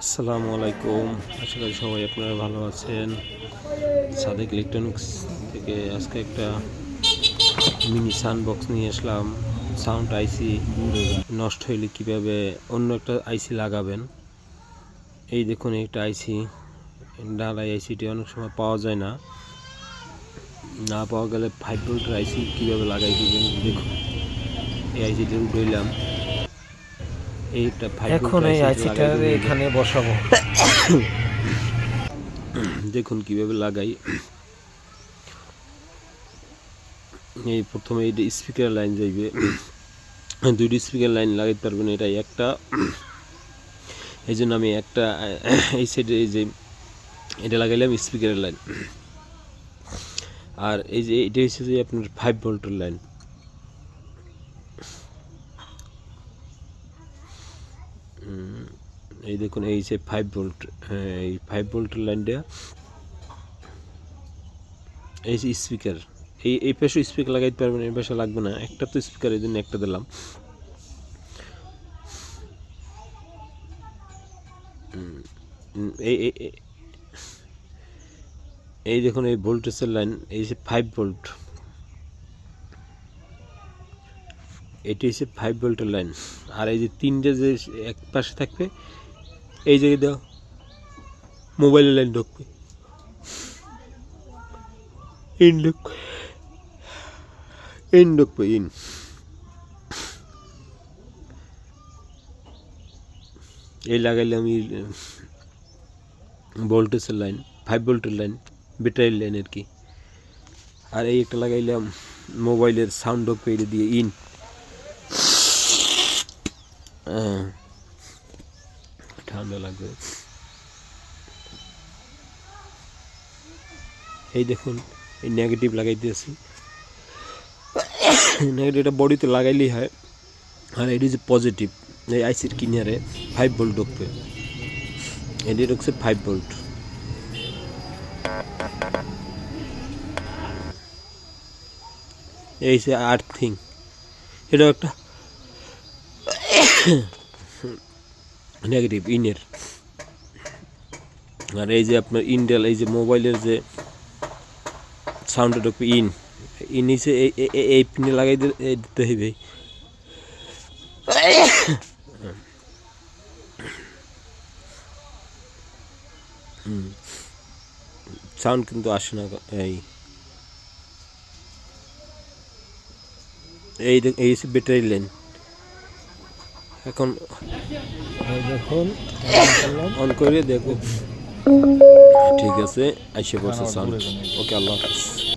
আসসালামু আলাইকুম। আশা করি সবাই আপনারা ভালো আছেন। সাদেক ইলেকট্রনিক্স থেকে আজকে একটা মিনি সাউন্ড বক্স নিয়ে আসলাম। সাউন্ড আইসি নষ্ট হইলে কিভাবে অন্য একটা আইসি লাগাবেন। এই দেখুন একটা আইসি, ডালাই আইসিটি অনেক সময় পাওয়া যায় না। না পাওয়া গেলে 5 ভোল্টের আইসি কীভাবে লাগাই দিবেন দেখুন। এই আইসিটি উঠাইলাম। এইটা 5 এখন ভোল্টের এই আইসিটি আইসিটা লাগাই দিবেন। এখানে বসাবো। দেখুন কিভাবে লাগাই। এই প্রথমে এইটা স্পিকার লাইন যাইবে, দুইটি স্পিকার লাইন লাগাইতে পারবেন। এটা একটা, এই জন্য আমি একটা এই সাইডে এই যে এটা লাগাইলাম স্পিকারের লাইন। আর এই যে এটা হচ্ছে যে আপনার 5 ভোল্টের লাইন। এই দেখুন এই যে 5 ভোল্ট, এই 5 ভোল্টের লাইনটা এই যে স্পিকার, এই পাশে স্পিকার লাগাইতে পারবেন, এই পাশে লাগবে না। একটা তো স্পিকার, এই জন্য একটা দিলাম। এই দেখুন এই ভোল্টেজের লাইন, এই যে 5 ভোল্ট, এটি হচ্ছে 5 ভোল্টের লাইন। আর এই যে তিনটে যে এক পাশে থাকবে, এই জায়গায় দাও মোবাইলের লাইন ঢুকবে, ইন ঢুকবে, ইন ঢুকবে, ইন। এই লাগাইলে আমি ভোল্টেজের লাইন, 5 ভোল্টের লাইন, ব্যাটারির লাইন আর কি। আর এই একটা লাগাইলাম মোবাইলের সাউন্ড ঢুকবে, এটা দিয়ে ইন। ঠান্ডা লাগবে। এই দেখুন এই নেগেটিভ লাগাইতেছি। নেগেটিভটা বডিতে লাগাইলেই হয়। আর এটি যে পজিটিভ, এই আইসির কিনারে 5 ভোল্ট ঢুকবে, এটি ঢুকছে 5 ভোল্ট। এই যে আর্থিং, এটাও একটা নেগেটিভ ইনের। আর এই যে আপনার ইনডেল, এই যে মোবাইলের যে সাউন্ডটা ঢুকবে ইন, নিচে এই পিনে লাগাই দিতে হবে। সাউন্ড কিন্তু আসে না। এই ব্যাটারি লাইন। এখন দেখুন অন করে দেখো, ঠিক আছে, আইসে পড়ছে সাউন্ড। ওকে, আল্লাহ হাফিজ।